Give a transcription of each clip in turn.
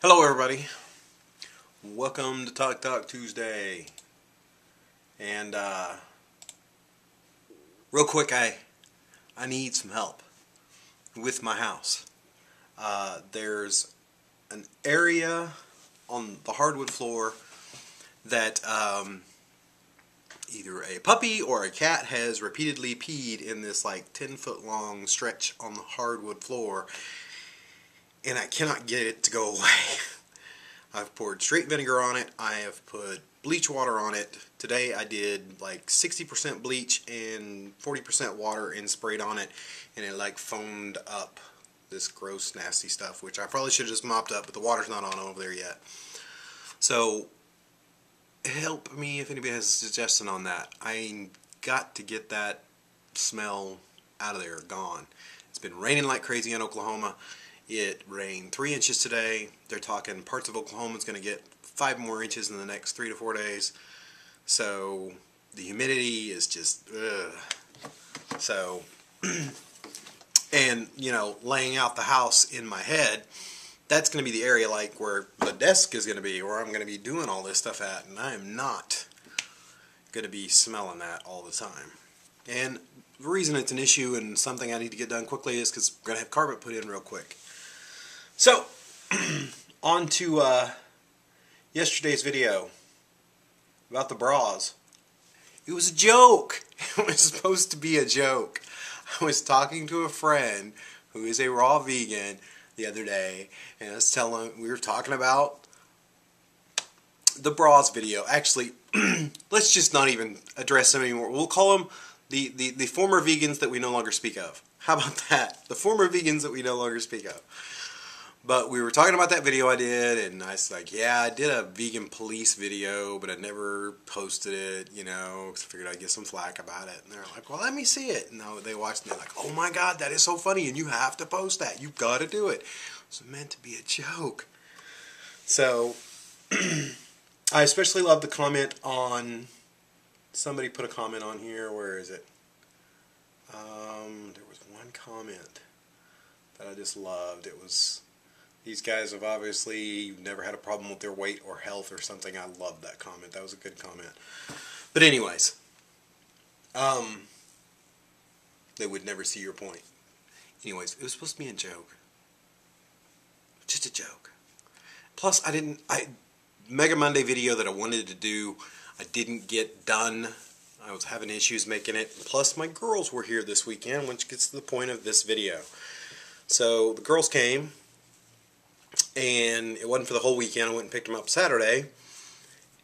Hello everybody, welcome to Talk Tuesday, and real quick I need some help with my house. There's an area on the hardwood floor that either a puppy or a cat has repeatedly peed in this like 10-foot long stretch on the hardwood floor, and I cannot get it to go away. I've poured straight vinegar on it. I have put bleach water on it. Today I did like 60% bleach and 40% water and sprayed on it, and it like foamed up this gross nasty stuff, which I probably should have just mopped up, but the water's not on over there yet. So help me if anybody has a suggestion on that. I got to get that smell out of there, gone. It's been raining like crazy in Oklahoma. It rained 3 inches today. They're talking parts of Oklahoma is going to get 5 more inches in the next 3 to 4 days. So the humidity is just ugh. So and you know, laying out the house in my head, that's going to be the area like where the desk is going to be, where I'm going to be doing all this stuff at, and I am not going to be smelling that all the time. And the reason it's an issue and something I need to get done quickly is because we're going to have carpet put in real quick. So, on to yesterday's video about the bras. It was a joke. It was supposed to be a joke. I was talking to a friend who is a raw vegan the other day, and I was telling him, we were talking about the bras video. Actually, let's just not even address them anymore. We'll call them the former vegans that we no longer speak of. How about that? The former vegans that we no longer speak of. But we were talking about that video I did, and I was like, yeah, I did a vegan police video, but I never posted it, you know, because I figured I'd get some flack about it. And they're like, well, let me see it. And they watched it, and they're like, oh my God, that is so funny, and you have to post that. You've got to do it. It was meant to be a joke. So, I especially love the comment on, somebody put a comment on here, where is it? There was one comment that I just loved. It was, these guys have obviously never had a problem with their weight or health or something. I loved that comment. That was a good comment. But anyways, they would never see your point. Anyways, it was supposed to be a joke. Just a joke. Plus, Mega Monday video that I wanted to do, I didn't get done. I was having issues making it. Plus, my girls were here this weekend, which gets to the point of this video. So, the girls came, and it wasn't for the whole weekend. I went and picked them up Saturday,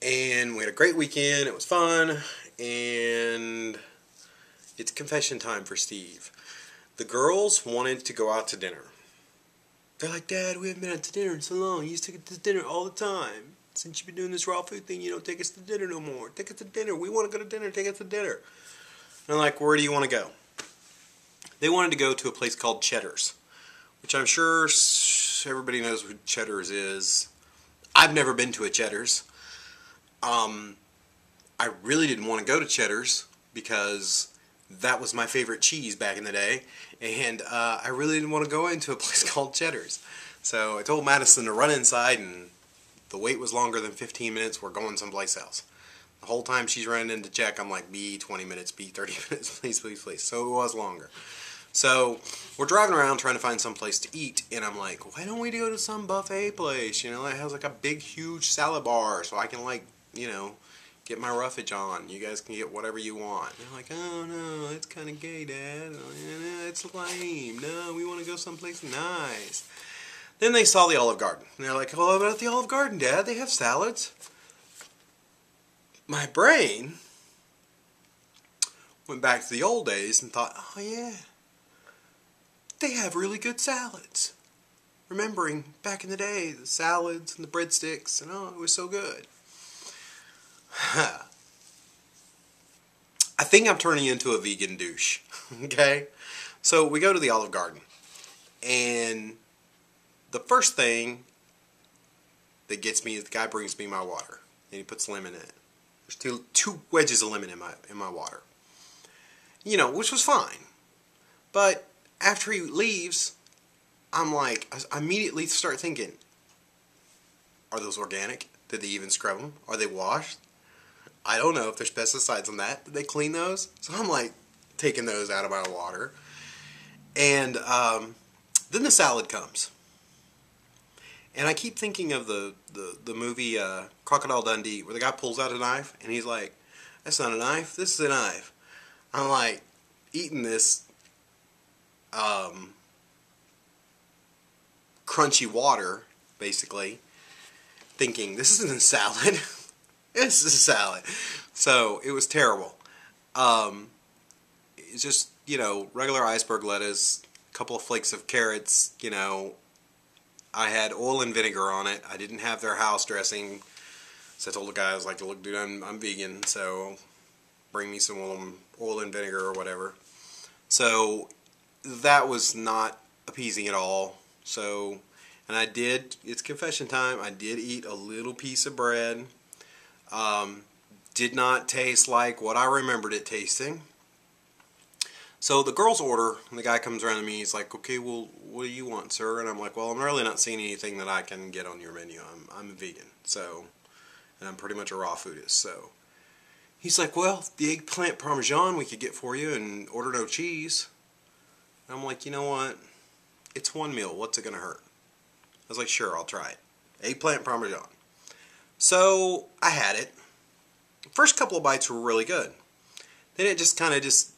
and we had a great weekend. It was fun, and it's confession time for Steve. The girls wanted to go out to dinner. They're like, Dad, we haven't been out to dinner in so long. You used to take us to dinner all the time. Since you've been doing this raw food thing, you don't take us to dinner no more. Take us to dinner. We want to go to dinner. Take us to dinner. And I'm like, where do you want to go? They wanted to go to a place called Cheddar's, which I'm sure everybody knows what Cheddar's is. I've never been to a Cheddar's. I really didn't want to go to Cheddar's because that was my favorite cheese back in the day, and I really didn't want to go into a place called Cheddar's. So I told Madison to run inside, and the wait was longer than 15 minutes. We're going someplace else. The whole time she's running in to check, I'm like, be 20 minutes, be 30 minutes, please, please, please. So it was longer. So we're driving around trying to find some place to eat, and I'm like, why don't we go to some buffet place? You know, that has like a big, huge salad bar, so I can, like, you know, get my roughage on. You guys can get whatever you want. And they're like, oh no, it's kind of gay, Dad. It's lame. No, we want to go someplace nice. Then they saw the Olive Garden. And they're like, oh, about the Olive Garden, Dad? They have salads. My brain went back to the old days and thought, oh yeah, they have really good salads. Remembering back in the day, the salads and the breadsticks, and oh, it was so good. I think I'm turning into a vegan douche. Okay? So we go to the Olive Garden, and the first thing that gets me is the guy brings me my water, and he puts lemon in it. There's two wedges of lemon in my water. You know, which was fine. But after he leaves, I'm like, I immediately start thinking, Are those organic? Did they even scrub them? Are they washed? I don't know if there's pesticides on that. Did they clean those? So I'm like taking those out of my water. And then the salad comes. And I keep thinking of the movie Crocodile Dundee, where the guy pulls out a knife and he's like, that's not a knife, this is a knife. I'm like eating this crunchy water, basically, thinking, this isn't a salad. This is a salad. So it was terrible. It's just, regular iceberg lettuce, a couple of flakes of carrots, I had oil and vinegar on it. I didn't have their house dressing. So I told the guy, I was like, look, dude, I'm vegan, so bring me some oil and vinegar or whatever. So that was not appeasing at all. So, and I did, it's confession time, I did eat a little piece of bread. Did not taste like what I remembered it tasting. So the girls order, and the guy comes around to me, he's like, okay, well, what do you want, sir? And I'm like, well, I'm really not seeing anything that I can get on your menu. I'm a vegan, so, and I'm pretty much a raw foodist, so. He's like, well, the eggplant parmesan we could get for you, and order no cheese. And I'm like, you know what? It's one meal. What's it going to hurt? I was like, sure, I'll try it. Eggplant parmesan. So I had it. The first couple of bites were really good. Then it just kind of just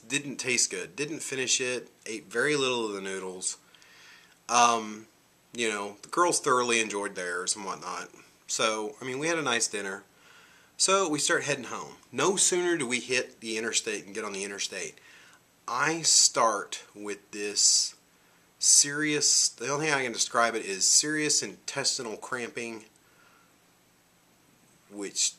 didn't taste good. Didn't finish it. Ate very little of the noodles. The girls thoroughly enjoyed theirs and whatnot. So, we had a nice dinner. So we start heading home. No sooner do we hit the interstate and get on the interstate, I start with this serious, the only thing I can describe it is serious intestinal cramping, which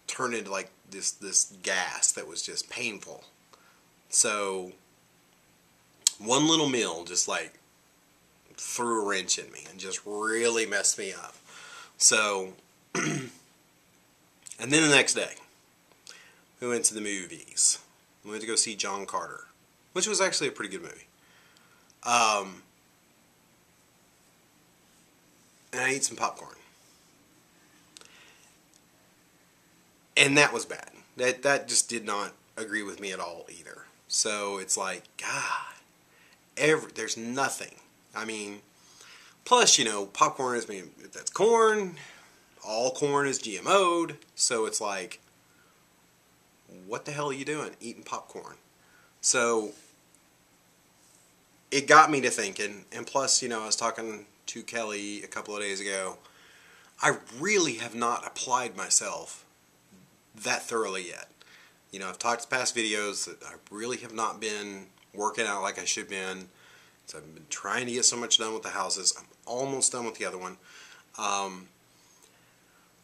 turned into like this gas that was just painful. So one little meal just like threw a wrench in me and just really messed me up. So, and then the next day, we went to the movies. We went to go see John Carter, which was actually a pretty good movie. And I ate some popcorn. And that was bad. That just did not agree with me at all either. So it's like, God, there's nothing. Plus, popcorn is, that's corn. All corn is GMO'd. So it's like, what the hell are you doing eating popcorn? So it got me to thinking. And plus, I was talking to Kelly a couple of days ago. I really have not applied myself that thoroughly yet. I've talked in past videos that I really have not been working out like I should have been. So I've been trying to get so much done with the houses. I'm almost done with the other one.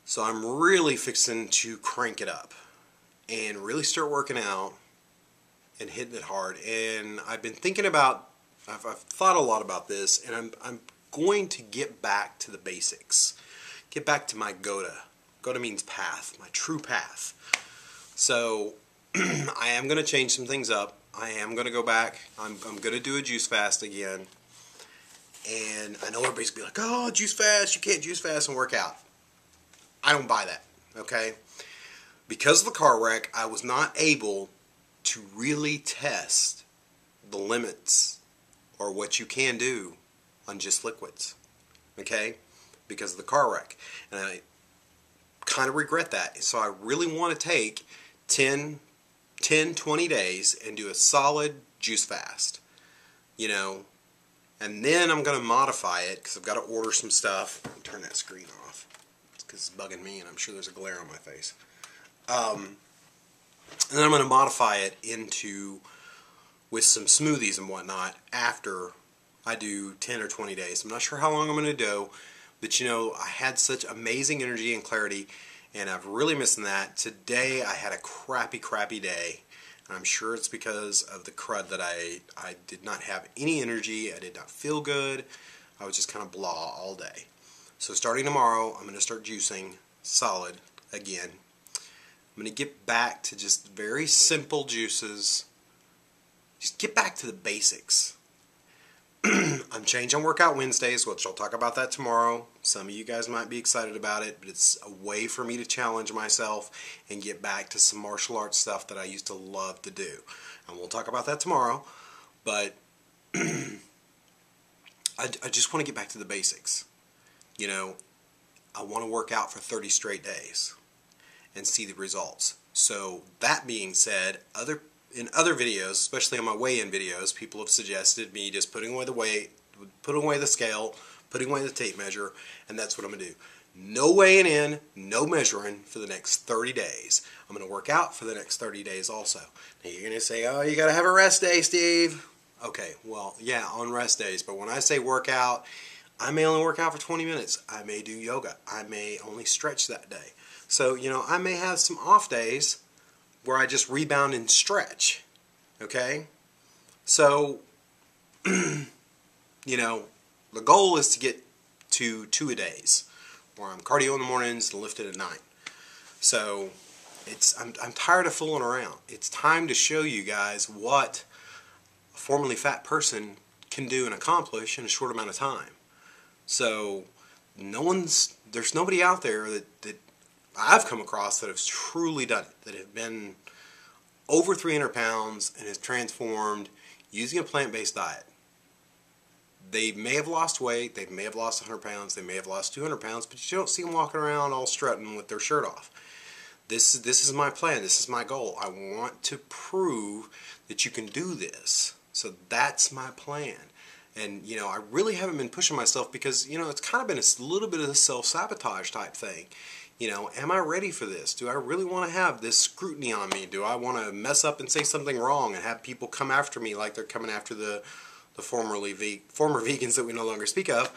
So I'm really fixing to crank it up and really start working out and hitting it hard. And I've been thinking about, I've thought a lot about this, and I'm going to get back to the basics. Get back to my Goda. Goda means path, my true path. So I am going to change some things up. I am going to go back. I'm going to do a juice fast again. And I know everybody's going to be like, oh, juice fast, you can't juice fast and work out. I don't buy that, okay? Because of the car wreck, I was not able to really test the limits or what you can do on just liquids, okay? Because of the car wreck. And I kind of regret that. So I really want to take 10, 20 days and do a solid juice fast, and then I'm going to modify it because I've got to order some stuff. Let me turn that screen off because it's bugging me and I'm sure there's a glare on my face. And then I'm going to modify it with some smoothies and whatnot after I do 10 or 20 days. I'm not sure how long I'm going to do, but I had such amazing energy and clarity, and I've really missing that. Today I had a crappy day. I'm sure it's because of the crud that I ate. I did not have any energy. I did not feel good. I was just kind of blah all day. So starting tomorrow, I'm going to start juicing solid again. I'm going to get back to just very simple juices. Just get back to the basics. I'm changing workout Wednesdays, which I'll talk about that tomorrow. Some of you guys might be excited about it, but it's a way for me to challenge myself and get back to some martial arts stuff that I used to love to do. And we'll talk about that tomorrow. But I just want to get back to the basics. You know, I want to work out for 30 straight days and see the results. So that being said, in other videos, especially on my weigh-in videos, people have suggested me just putting away the weight, putting away the scale, putting away the tape measure, and that's what I'm going to do. No weighing in, no measuring for the next 30 days. I'm going to work out for the next 30 days also. Now you're going to say, oh, you got to have a rest day, Steve. Okay, well, yeah, on rest days, but when I say workout, I may only work out for 20 minutes. I may do yoga. I may only stretch that day. So, you know, I may have some off days where I just rebound and stretch, okay? So, you know, the goal is to get to 2-a-days, where I'm cardio in the mornings and lifted at night. So, I'm tired of fooling around. It's time to show you guys what a formerly fat person can do and accomplish in a short amount of time. So, there's nobody out there that I've come across that have truly done it, that have been over 300 pounds and has transformed using a plant-based diet. They may have lost weight, they may have lost 100 pounds, they may have lost 200 pounds, but you don't see them walking around all strutting with their shirt off. This is my plan, this is my goal. I want to prove that you can do this. So that's my plan. And, you know, I really haven't been pushing myself because, you know, it's kind of been a little bit of a self-sabotage type thing. You know, am I ready for this? Do I really want to have this scrutiny on me? Do I want to mess up and say something wrong and have people come after me like they're coming after the former vegans that we no longer speak of?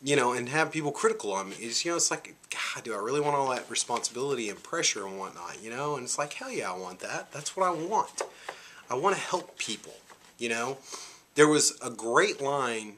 You know, and have people critical on me. You know, it's like, God, do I really want all that responsibility and pressure and whatnot? You know, and it's like, hell yeah, I want that. That's what I want. I want to help people, you know. There was a great line